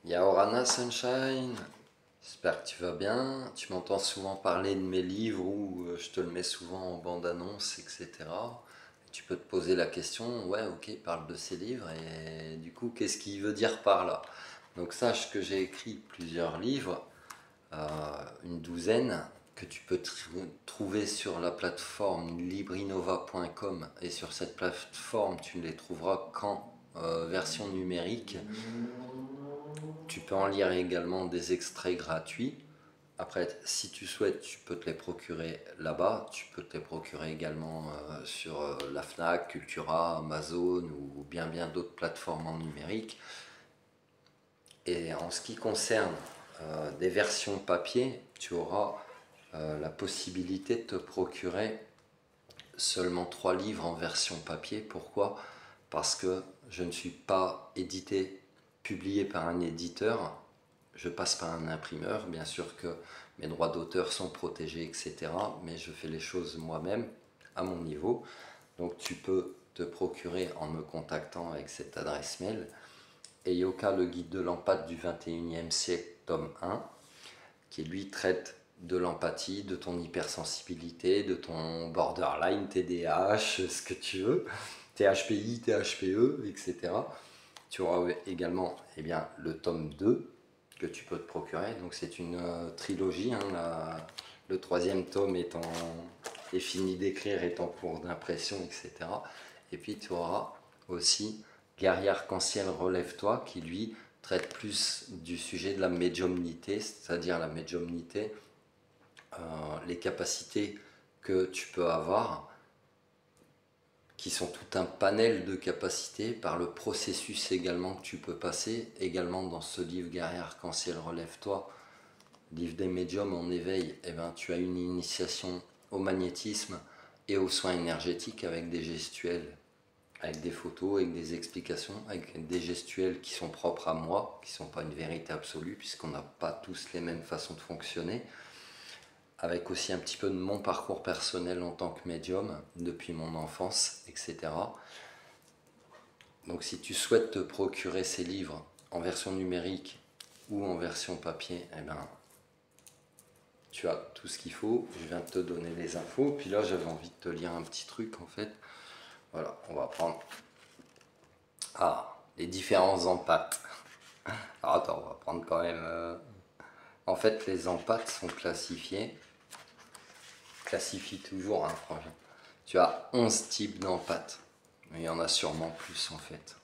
Yaorana Sunshine, j'espère que tu vas bien. Tu m'entends souvent parler de mes livres ou je te le mets souvent en bande-annonce, etc. Et tu peux te poser la question, ouais, ok, parle de ces livres et du coup, qu'est-ce qu'il veut dire par là? Donc sache que j'ai écrit plusieurs livres, une douzaine, que tu peux trouver sur la plateforme librinova.com et sur cette plateforme, tu ne les trouveras qu'en version numérique. Tu peux en lire également des extraits gratuits. Après, si tu souhaites, tu peux te les procurer là-bas. Tu peux te les procurer également sur la Fnac, Cultura, Amazon ou bien d'autres plateformes en numérique. Et en ce qui concerne des versions papier, tu auras la possibilité de te procurer seulement 3 livres en version papier. Pourquoi? Parce que je ne suis pas publié par un éditeur, je passe par un imprimeur. Bien sûr que mes droits d'auteur sont protégés, etc. Mais je fais les choses moi-même, à mon niveau. Donc tu peux te procurer en me contactant avec cette adresse mail. Eyoka, le guide de l'empathie du 21e siècle, tome 1, qui lui traite de l'empathie, de ton hypersensibilité, de ton borderline, TDAH, ce que tu veux, THPI, THPE, etc. Tu auras également le tome 2 que tu peux te procurer. Donc c'est une trilogie, hein, le troisième tome est fini d'écrire, est en cours d'impression, etc. Et puis tu auras aussi Guerrier Arc-en-Ciel Relève-toi, qui lui traite plus du sujet de la médiumnité, c'est-à-dire la médiumnité, les capacités que tu peux avoir, qui sont tout un panel de capacités, par le processus également que tu peux passer, également dans ce livre Guerrier Arc-en-Ciel Relève-toi, livre des médiums en éveil. Tu as une initiation au magnétisme et aux soins énergétiques avec des gestuels, avec des photos, avec des explications, avec des gestuels qui sont propres à moi, qui ne sont pas une vérité absolue, puisqu'on n'a pas tous les mêmes façons de fonctionner, avec aussi un petit peu de mon parcours personnel en tant que médium, depuis mon enfance, etc. Donc si tu souhaites te procurer ces livres en version numérique ou en version papier, tu as tout ce qu'il faut. Je viens de te donner les infos. Puis là, j'avais envie de te lire un petit truc en fait. Voilà, on va prendre les différents empâtes. Alors attends, on va prendre quand même... En fait, les empâtes sont classifiés. Classifie toujours, hein, franchement. Tu as 11 types d'empâtes. Mais il y en a sûrement plus en fait.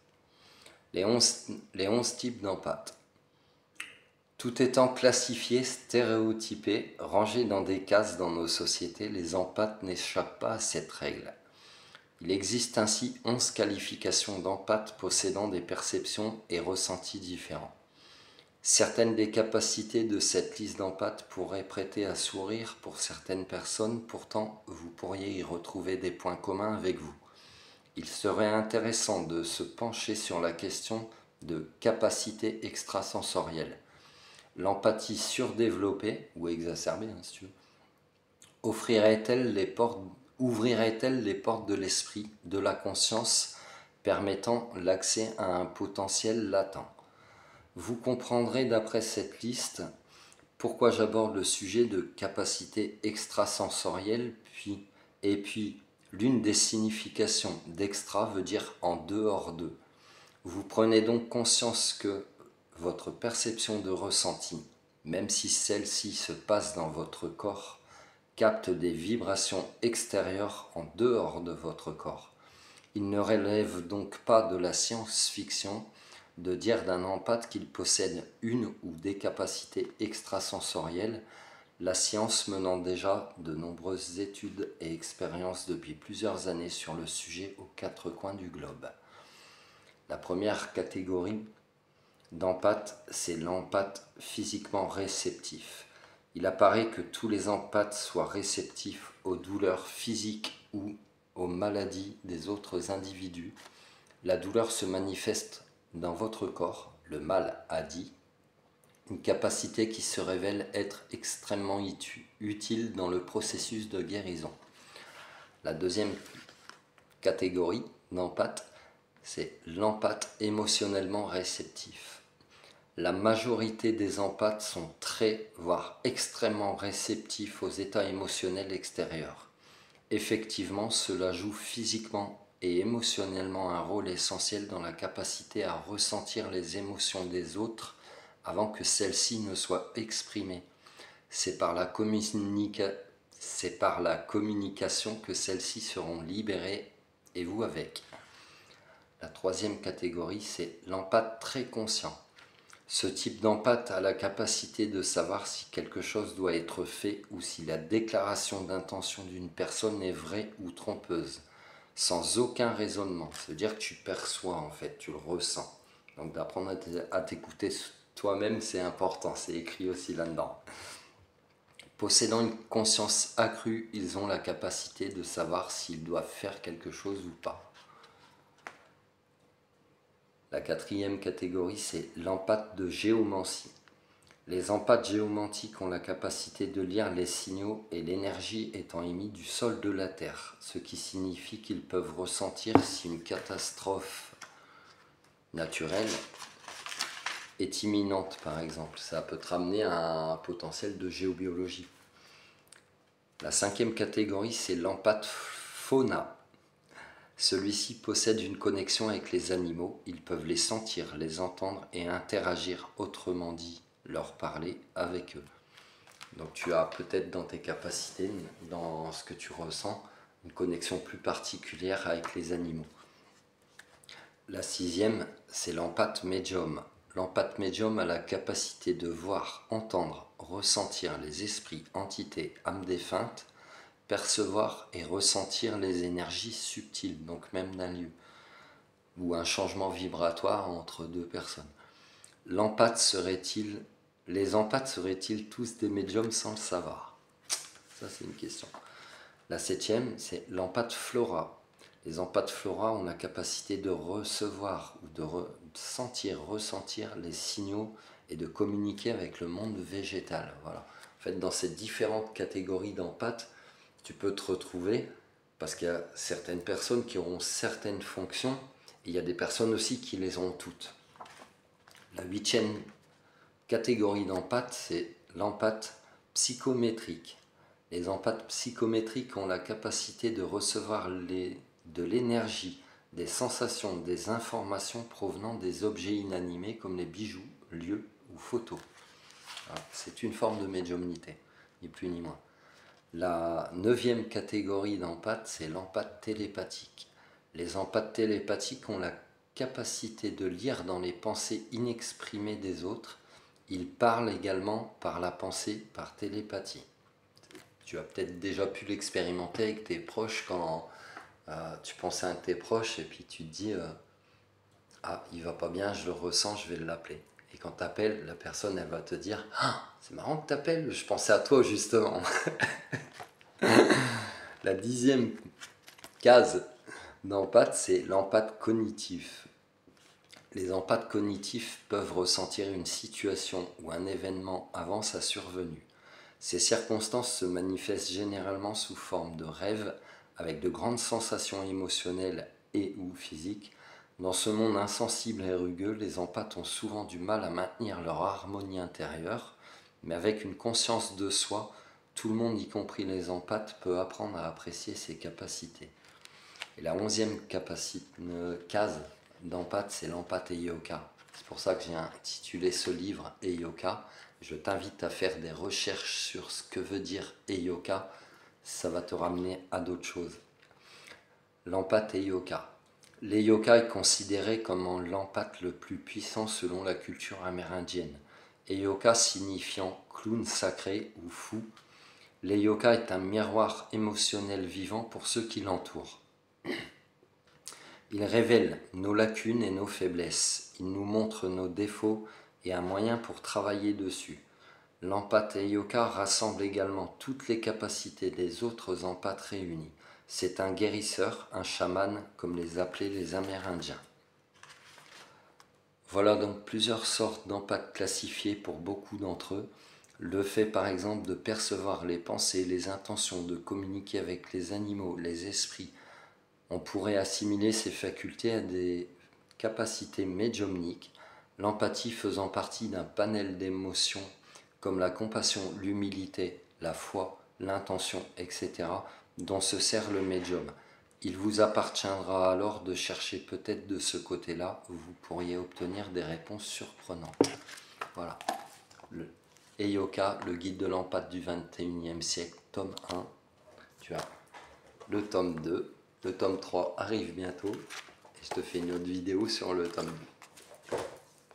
Les 11 types d'empâtes. Tout étant classifié, stéréotypé, rangé dans des cases dans nos sociétés, les empâtes n'échappent pas à cette règle. Il existe ainsi 11 qualifications d'empathes possédant des perceptions et ressentis différents. Certaines des capacités de cette liste d'empathes pourraient prêter à sourire pour certaines personnes, pourtant vous pourriez y retrouver des points communs avec vous. Il serait intéressant de se pencher sur la question de capacité extrasensorielle. L'empathie surdéveloppée, ou exacerbée, hein, si tu veux, ouvrirait-elle les portes de l'esprit, de la conscience, permettant l'accès à un potentiel latent? Vous comprendrez d'après cette liste pourquoi j'aborde le sujet de capacité extrasensorielle, puis l'une des significations d'extra veut dire en dehors de. Vous prenez donc conscience que votre perception de ressenti, même si celle-ci se passe dans votre corps, capte des vibrations extérieures en dehors de votre corps. Il ne relève donc pas de la science-fiction de dire d'un empathe qu'il possède une ou des capacités extrasensorielles, la science menant déjà de nombreuses études et expériences depuis plusieurs années sur le sujet aux quatre coins du globe. La première catégorie d'empathe, c'est l'empathe physiquement réceptif. Il apparaît que tous les empathes soient réceptifs aux douleurs physiques ou aux maladies des autres individus. La douleur se manifeste dans votre corps, le mal a dit, une capacité qui se révèle être extrêmement utile dans le processus de guérison. La deuxième catégorie d'empathe, c'est l'empathe émotionnellement réceptif. La majorité des empathes sont très, voire extrêmement réceptifs aux états émotionnels extérieurs. Effectivement, cela joue physiquement et émotionnellement un rôle essentiel dans la capacité à ressentir les émotions des autres avant que celles-ci ne soient exprimées. C'est par la communication que celles-ci seront libérées, et vous avec. La troisième catégorie, c'est l'empathe très conscient. Ce type d'empathe a la capacité de savoir si quelque chose doit être fait ou si la déclaration d'intention d'une personne est vraie ou trompeuse, sans aucun raisonnement. C'est-à-dire que tu perçois en fait, tu le ressens. Donc d'apprendre à t'écouter toi-même, c'est important, c'est écrit aussi là-dedans. Possédant une conscience accrue, ils ont la capacité de savoir s'ils doivent faire quelque chose ou pas. La quatrième catégorie, c'est l'empathe de géomancie. Les empathes géomantiques ont la capacité de lire les signaux et l'énergie étant émise du sol de la Terre, ce qui signifie qu'ils peuvent ressentir si une catastrophe naturelle est imminente, par exemple. Ça peut te ramener à un potentiel de géobiologie. La cinquième catégorie, c'est l'empathe fauna. Celui-ci possède une connexion avec les animaux, ils peuvent les sentir, les entendre et interagir, autrement dit, leur parler avec eux. Donc tu as peut-être dans tes capacités, dans ce que tu ressens, une connexion plus particulière avec les animaux. La sixième, c'est l'empathe médium. L'empathe médium a la capacité de voir, entendre, ressentir les esprits, entités, âmes défuntes, percevoir et ressentir les énergies subtiles, donc même d'un lieu, ou un changement vibratoire entre deux personnes. L'empathe serait-il, les empathes seraient-ils tous des médiums sans le savoir? Ça, c'est une question. La septième, c'est l'empathe flora. Les empathes flora ont la capacité de recevoir ou de ressentir les signaux et de communiquer avec le monde végétal. Voilà. En fait, dans ces différentes catégories d'empathes, tu peux te retrouver parce qu'il y a certaines personnes qui auront certaines fonctions et il y a des personnes aussi qui les ont toutes. La huitième catégorie d'empathes, c'est l'empathe psychométrique. Les empathes psychométriques ont la capacité de recevoir de l'énergie, des sensations, des informations provenant des objets inanimés comme les bijoux, lieux ou photos. C'est une forme de médiumnité, ni plus ni moins. La neuvième catégorie d'empathes, c'est l'empathe télépathique. Les empathes télépathiques ont la capacité de lire dans les pensées inexprimées des autres. Ils parlent également par la pensée, par télépathie. Tu as peut-être déjà pu l'expérimenter avec tes proches quand tu penses à un de tes proches et puis tu te dis ah, il va pas bien, je le ressens, je vais l'appeler. Et quand tu appelles, la personne, elle va te dire ah, c'est marrant que tu appelles, je pensais à toi justement. La dixième case d'empathe, c'est l'empathe cognitif. Les empathes cognitifs peuvent ressentir une situation ou un événement avant sa survenue. Ces circonstances se manifestent généralement sous forme de rêves avec de grandes sensations émotionnelles et ou physiques. Dans ce monde insensible et rugueux, les empathes ont souvent du mal à maintenir leur harmonie intérieure, mais avec une conscience de soi, tout le monde, y compris les empathes, peut apprendre à apprécier ses capacités. Et la 11e case d'empathe, c'est l'empathe Heyoka. C'est pour ça que j'ai intitulé ce livre Heyoka. Je t'invite à faire des recherches sur ce que veut dire Heyoka. Ça va te ramener à d'autres choses. L'empathe Heyoka. L'Heyoka est considéré comme l'empathe le plus puissant selon la culture amérindienne. Heyoka signifiant clown sacré ou fou. L'Heyoka est un miroir émotionnel vivant pour ceux qui l'entourent. Il révèle nos lacunes et nos faiblesses. Il nous montre nos défauts et un moyen pour travailler dessus. L'empathe Heyoka rassemble également toutes les capacités des autres empathes réunies. C'est un guérisseur, un chaman, comme les appelaient les Amérindiens. Voilà donc plusieurs sortes d'empathes classifiées pour beaucoup d'entre eux. Le fait par exemple de percevoir les pensées, les intentions, de communiquer avec les animaux, les esprits. On pourrait assimiler ces facultés à des capacités médiumniques. l'empathie faisant partie d'un panel d'émotions comme la compassion, l'humilité, la foi, l'intention, etc., dont se sert le médium. Il vous appartiendra alors de chercher peut-être de ce côté-là où vous pourriez obtenir des réponses surprenantes. Voilà. Le Heyoka, le guide de l'empathie du 21e siècle, tome 1. Tu as le tome 2. Le tome 3 arrive bientôt. Et je te fais une autre vidéo sur le tome 2.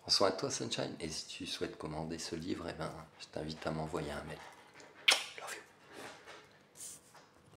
Prends soin de toi, Sunshine. Et si tu souhaites commander ce livre, eh ben, je t'invite à m'envoyer un mail.